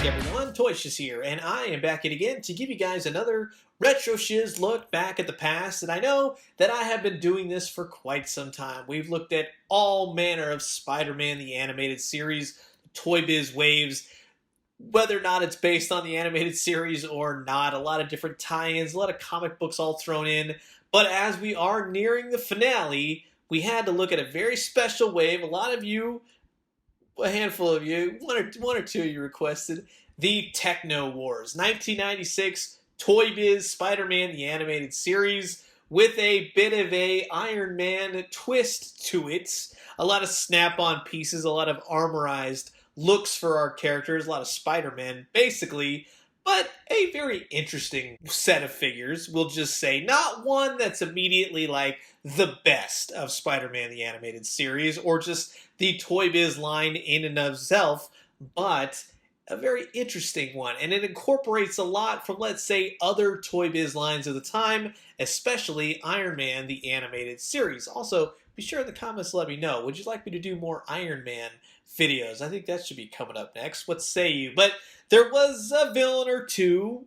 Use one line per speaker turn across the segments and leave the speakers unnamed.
back, everyone. Toybiz here, and I am back yet again to give you guys another retro shiz look back at the past. And I know that I have been doing this for quite some time. We've looked at all manner of Spider-Man the animated series, Toybiz waves, whether or not it's based on the animated series or not. A lot of different tie-ins, a lot of comic books all thrown in. But as we are nearing the finale, we had to look at a very special wave. A lot of you, a handful of you, one or two of you requested the TECHNO Wars. 1996 Toybiz Spider-Man the animated series with a bit of a Iron Man twist to it. A lot of snap-on pieces, a lot of armorized looks for our characters, a lot of Spider-Man basically, but a very interesting set of figures, we'll just say. Not one that's immediately like the best of Spider-Man the animated series or just the Toybiz line in and of itself, but a very interesting one. And it incorporates a lot from, let's say, other Toybiz lines of the time, especially Iron Man the animated series. Also, be sure in the comments to let me know, would you like me to do more Iron Man videos? I think that should be coming up next. What say you? But there was a villain or two,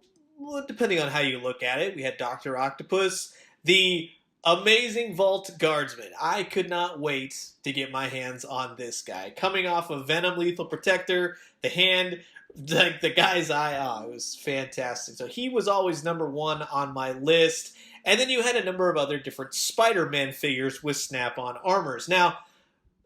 depending on how you look at it. We had Dr. Octopus, the amazing Vault Guardsman. I could not wait to get my hands on this guy. Coming off of Venom Lethal Protector, the hand, like the guy's eye, it was fantastic. So he was always number one on my list. And then you had a number of other different Spider-Man figures with snap-on armors. Now,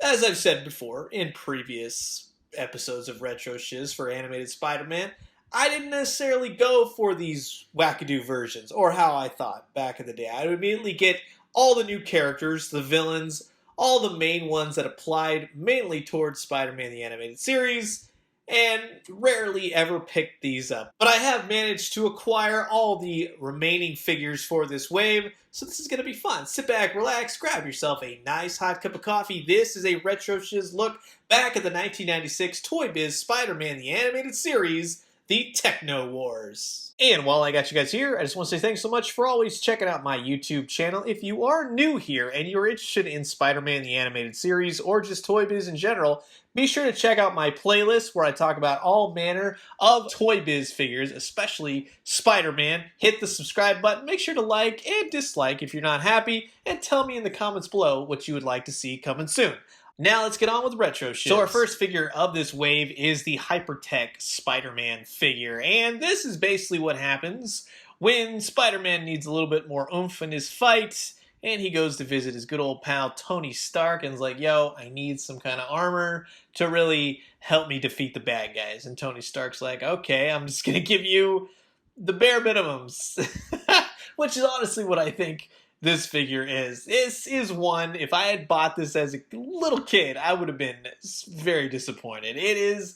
as I've said before in previous episodes of Retro Shiz for animated Spider-Man, I didn't necessarily go for these wackadoo versions, or how I thought back in the day. I would immediately get all the new characters, the villains, all the main ones that applied mainly towards Spider-Man the animated series, and rarely ever picked these up. But I have managed to acquire all the remaining figures for this wave, so this is going to be fun. Sit back, relax, grab yourself a nice hot cup of coffee. This is a Retro Shiz look back at the 1996 Toybiz Spider-Man the animated series, the TECHNO Wars. And while I got you guys here, I just want to say thanks so much for always checking out my YouTube channel. If you are new here and you're interested in Spider-Man the animated series or just Toybiz in general, be sure to check out my playlist where I talk about all manner of Toybiz figures, especially Spider-Man. Hit the subscribe button, make sure to like and dislike if you're not happy, and tell me in the comments below what you would like to see coming soon. Now let's get on with Retro Shiz. So our first figure of this wave is the Hypertech Spider-Man figure. And this is basically what happens when Spider-Man needs a little bit more oomph in his fight. And he goes to visit his good old pal Tony Stark and is like, yo, I need some kind of armor to really help me defeat the bad guys. And Tony Stark's like, okay, I'm just going to give you the bare minimums. Which is honestly what I think this figure is. This is one, if I had bought this as a little kid, I would have been very disappointed. It is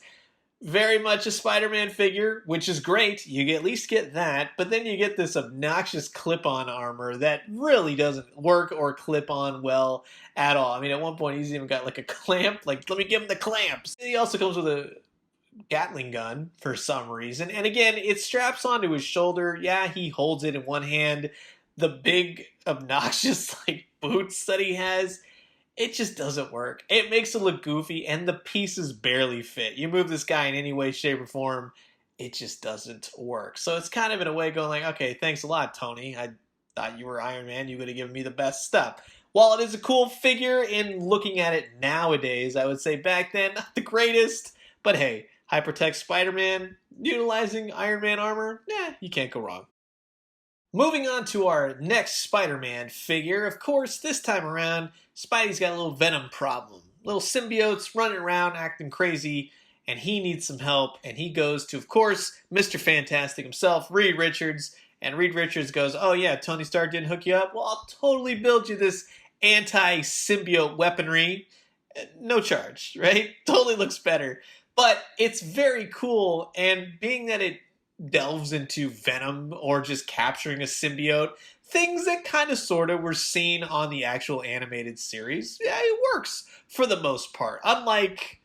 very much a Spider-Man figure, which is great. You at least get that, but then you get this obnoxious clip-on armor that really doesn't work or clip on well at all. I mean, at one point, he's even got like a clamp. Like, let me give him the clamps. He also comes with a Gatling gun for some reason. And again, it straps onto his shoulder. Yeah, he holds it in one hand. The big, obnoxious, like, boots that he has, it just doesn't work. It makes it look goofy, and the pieces barely fit. You move this guy in any way, shape, or form, it just doesn't work. So it's kind of in a way going like, okay, thanks a lot, Tony. I thought you were Iron Man. You would have given me the best stuff. While it is a cool figure in looking at it nowadays, I would say back then, not the greatest. But hey, Hypertech Spider-Man, utilizing Iron Man armor, you can't go wrong. Moving on to our next Spider-Man figure, of course, this time around, Spidey's got a little Venom problem. Little symbiotes running around acting crazy, and he needs some help, and he goes to, of course, Mr. Fantastic himself, Reed Richards, and Reed Richards goes, oh yeah, Tony Stark didn't hook you up? Well, I'll totally build you this anti-symbiote weaponry. No charge, right? Totally looks better. But it's very cool, and being that it delves into Venom or just capturing a symbiote, things that kind of sort of were seen on the actual animated series, yeah, it works for the most part, unlike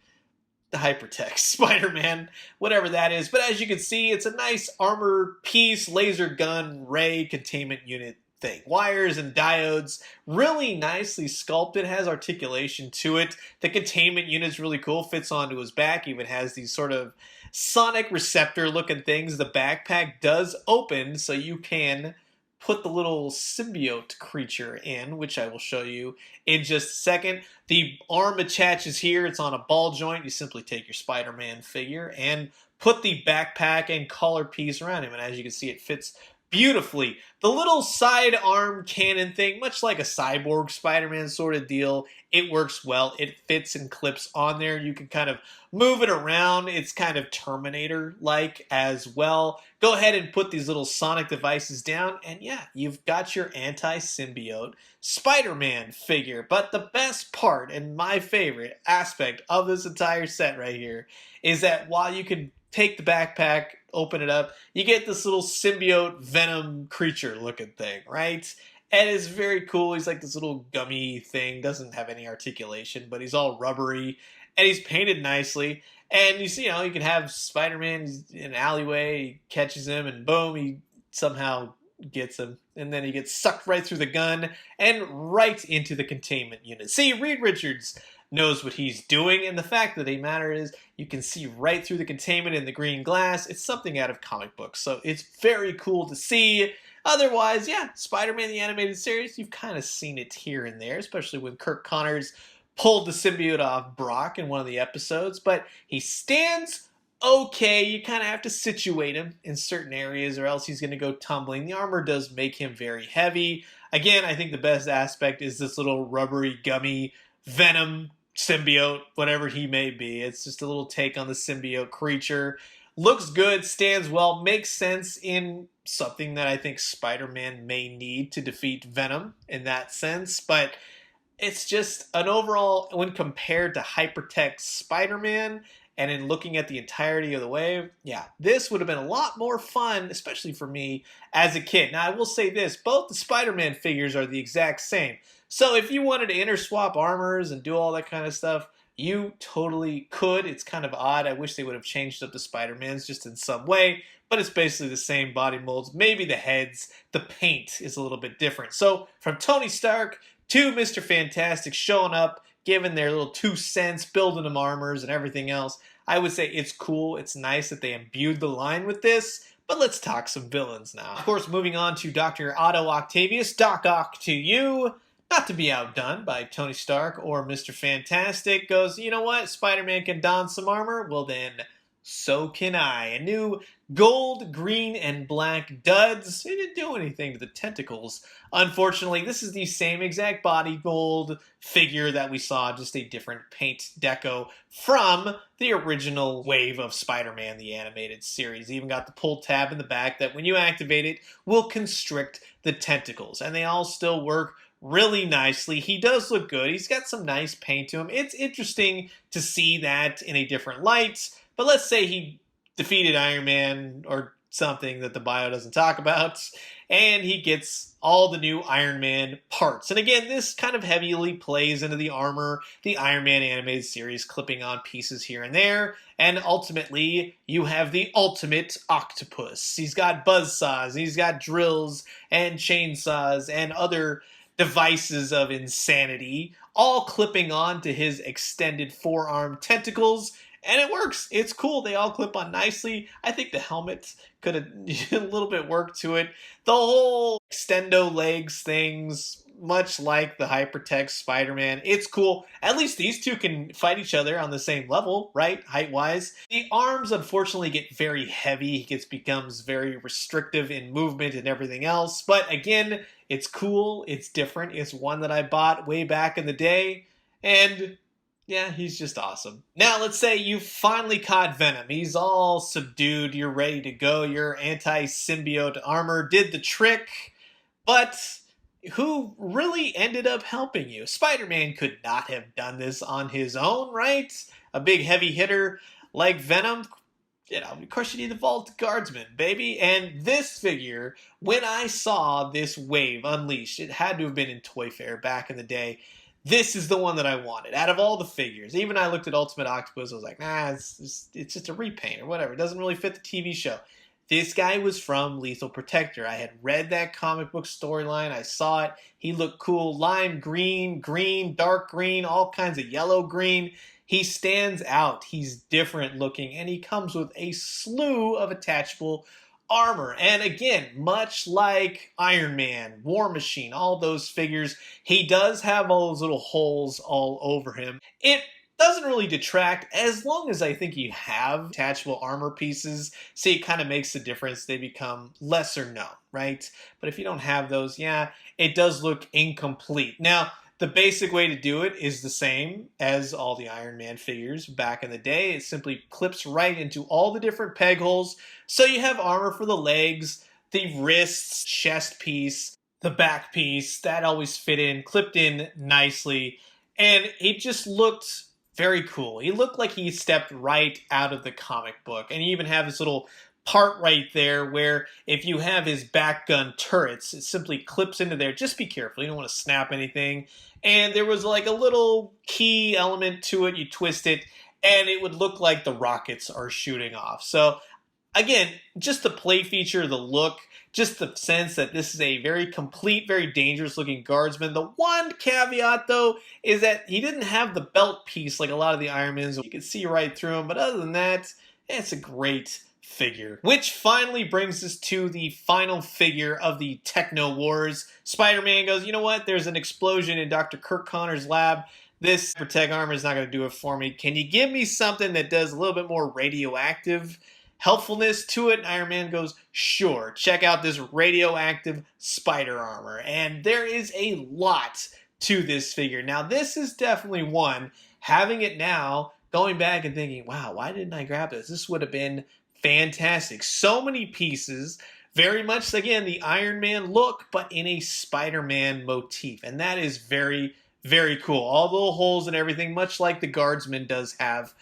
the Hypertech Spider-Man, whatever that is. But as you can see, it's a nice armor piece, laser gun, ray containment unit thing. Wires and diodes, really nicely sculpted, has articulation to it. The containment unit's really cool, fits onto his back, even has these sort of sonic receptor looking things. The backpack does open, so you can put the little symbiote creature in, which I will show you in just a second. The arm attaches here. It's on a ball joint. You simply take your Spider-Man figure and put the backpack and collar piece around him, and as you can see, it fits beautifully. The little side arm cannon thing, much like a cyborg Spider-Man sort of deal, it works well. It fits and clips on there. You can kind of move it around. It's kind of Terminator-like as well. Go ahead and put these little sonic devices down, and yeah, you've got your anti-symbiote Spider-Man figure. But the best part, and my favorite aspect of this entire set right here, is that while you can take the backpack, open it up, you get this little symbiote venom creature looking thing, right? And it's very cool. He's like this little gummy thing, doesn't have any articulation, but he's all rubbery, and he's painted nicely. And you see, you can have Spider-Man in an alleyway, he catches him, and boom, he somehow gets him. And then he gets sucked right through the gun and right into the containment unit. See, Reed Richards knows what he's doing, and the fact of the matter is you can see right through the containment in the green glass. It's something out of comic books, so it's very cool to see. Otherwise, yeah, Spider-Man the Animated Series, you've kind of seen it here and there, especially when Kirk Connors pulled the symbiote off Brock in one of the episodes, but he stands okay. You kind of have to situate him in certain areas or else he's going to go tumbling. The armor does make him very heavy. Again, I think the best aspect is this little rubbery, gummy venom symbiote, whatever he may be. It's just a little take on the symbiote creature. Looks good, stands well, makes sense in something that I think Spider-Man may need to defeat Venom in that sense, but it's just an overall, when compared to Hypertech Spider-Man, and in looking at the entirety of the wave, yeah, this would have been a lot more fun, especially for me as a kid. Now, I will say this, both the Spider-Man figures are the exact same. So if you wanted to interswap armors and do all that kind of stuff, you totally could. It's kind of odd. I wish they would have changed up the Spider-Mans just in some way, but it's basically the same body molds. Maybe the heads, the paint is a little bit different. So from Tony Stark to Mr. Fantastic showing up, giving their little 2 cents, building them armors and everything else, I would say it's cool. It's nice that they imbued the line with this. But let's talk some villains now. Of course, moving on to Dr. Otto Octavius, Doc Ock to you. Not to be outdone by Tony Stark or Mr. Fantastic, goes, you know what, Spider-Man can don some armor? Well then, so can I. A new gold, green, and black duds. They didn't do anything to the tentacles. Unfortunately, this is the same exact body mold figure that we saw, just a different paint deco from the original wave of Spider-Man, the animated series. Even got the pull tab in the back that when you activate it, will constrict the tentacles. And they all still work really nicely. He does look good. He's got some nice paint to him. It's interesting to see that in a different light. But let's say he defeated Iron Man or something that the bio doesn't talk about, and he gets all the new Iron Man parts. And again, this kind of heavily plays into the armor, the Iron Man animated series, clipping on pieces here and there. And ultimately, you have the ultimate Octopus. He's got buzzsaws, he's got drills and chainsaws and other devices of insanity, all clipping on to his extended forearm tentacles, and it works. It's cool. They all clip on nicely. I think the helmet could have a little bit work to it. The whole extendo legs things, much like the Hypertech Spider-Man, it's cool. At least these two can fight each other on the same level, right? Height-wise. The arms, unfortunately, get very heavy. He becomes very restrictive in movement and everything else. But again, it's cool. It's different. It's one that I bought way back in the day. And yeah, he's just awesome. Now, let's say you finally caught Venom. He's all subdued. You're ready to go. Your anti-symbiote armor did the trick. But who really ended up helping you? Spider-Man could not have done this on his own, right? A big heavy hitter like Venom, of course you need the Vault Guardsman, baby. And this figure, when I saw this wave unleashed, it had to have been in Toy Fair back in the day. This is the one that I wanted. Out of all the figures, even I looked at Ultimate Octopus, I was like, nah, it's just a repaint or whatever. It doesn't really fit the TV show. This guy was from Lethal Protector. I had read that comic book storyline. I saw it. He looked cool. Lime green, green, dark green, all kinds of yellow green. He stands out. He's different looking, and he comes with a slew of attachable armor. And again, much like Iron Man, War Machine, all those figures, he does have all those little holes all over him. It doesn't really detract as long as I think you have attachable armor pieces. See, it kind of makes a difference. They become lesser known, right? But if you don't have those, yeah, it does look incomplete. Now, the basic way to do it is the same as all the Iron Man figures back in the day. It simply clips right into all the different peg holes. So you have armor for the legs, the wrists, chest piece, the back piece. That always fit in, clipped in nicely. And it just looked very cool. He looked like he stepped right out of the comic book. And you even have this little part right there where if you have his back gun turrets, it simply clips into there. Just be careful. You don't want to snap anything. And there was like a little key element to it. You twist it, and it would look like the rockets are shooting off. So again, just the play feature, the look, just the sense that this is a very complete, very dangerous looking Guardsman. The one caveat, though, is that he didn't have the belt piece like a lot of the Iron Mans. You could see right through him, but other than that, it's a great figure. Which finally brings us to the final figure of the Techno Wars. Spider-Man goes, you know what? There's an explosion in Dr. Kirk Connor's lab. This Hypertech armor is not going to do it for me. Can you give me something that does a little bit more radioactive helpfulness to it? And Iron Man goes, sure, check out this radioactive spider armor. And there is a lot to this figure. Now, this is definitely one, having it now, going back and thinking, wow, why didn't I grab this? This would have been fantastic. So many pieces, very much, again, the Iron Man look, but in a Spider-Man motif. And that is very, very cool. All the little holes and everything, much like the Guardsman does have.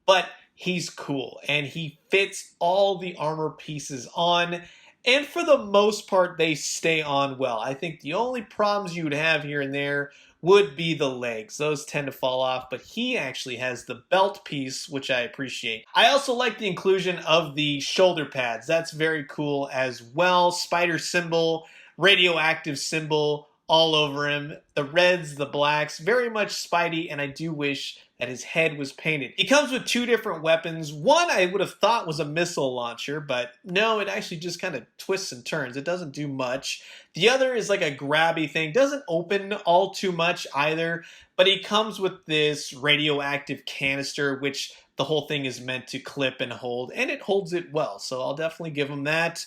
But he's cool, and he fits all the armor pieces on, and for the most part, they stay on well. I think the only problems you would have here and there would be the legs. Those tend to fall off, but he actually has the belt piece, which I appreciate. I also like the inclusion of the shoulder pads. That's very cool as well. Spider symbol, radioactive symbol all over him. The reds, the blacks, very much Spidey, and I do wish that his head was painted. He comes with two different weapons. One I would have thought was a missile launcher, but no, it actually just kind of twists and turns. It doesn't do much. The other is like a grabby thing. Doesn't open all too much either, but he comes with this radioactive canister, which the whole thing is meant to clip and hold, and it holds it well, so I'll definitely give him that.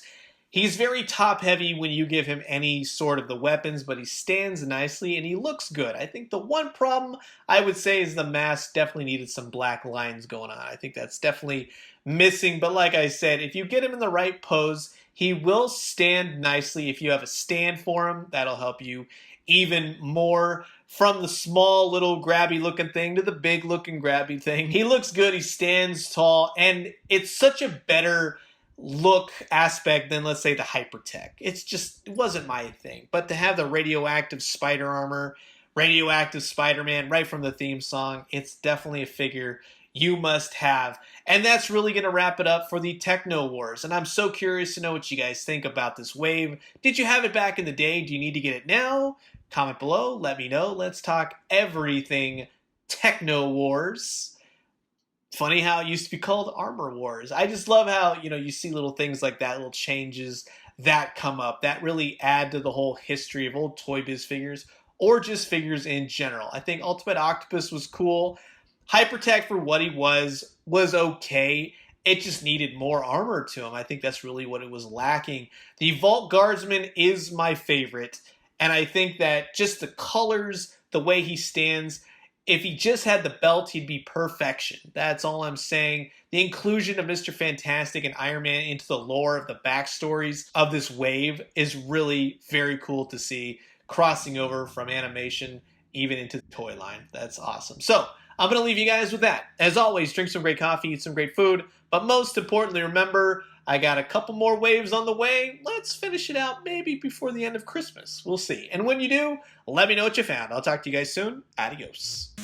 He's very top-heavy when you give him any sort of the weapons, but he stands nicely and he looks good. I think the one problem I would say is the mask definitely needed some black lines going on. I think that's definitely missing, but like I said, if you get him in the right pose, he will stand nicely. If you have a stand for him, that'll help you even more. From the small little grabby looking thing to the big looking grabby thing, he looks good, he stands tall, and it's such a better look aspect than, let's say, the Hypertech. It wasn't my thing. But to have the radioactive spider armor, radioactive Spider-Man right from the theme song, it's definitely a figure you must have. And that's really going to wrap it up for the Techno Wars. And I'm so curious to know what you guys think about this wave. Did you have it back in the day? Do you need to get it now? Comment below. Let me know. Let's talk everything Techno Wars. Funny how it used to be called Armor Wars. I just love how, you see little things like that, little changes that come up that really add to the whole history of old Toybiz figures or just figures in general. I think Ultimate Octopus was cool. Hypertech, for what he was okay. It just needed more armor to him. I think that's really what it was lacking. The Vault Guardsman is my favorite, and I think that just the colors, the way he stands, if he just had the belt, he'd be perfection. That's all I'm saying. The inclusion of Mr. Fantastic and Iron Man into the lore of the backstories of this wave is really very cool to see, crossing over from animation even into the toy line. That's awesome. So I'm going to leave you guys with that. As always, drink some great coffee, eat some great food, but most importantly, remember, I got a couple more waves on the way. Let's finish it out maybe before the end of Christmas. We'll see. And when you do, let me know what you found. I'll talk to you guys soon. Adios.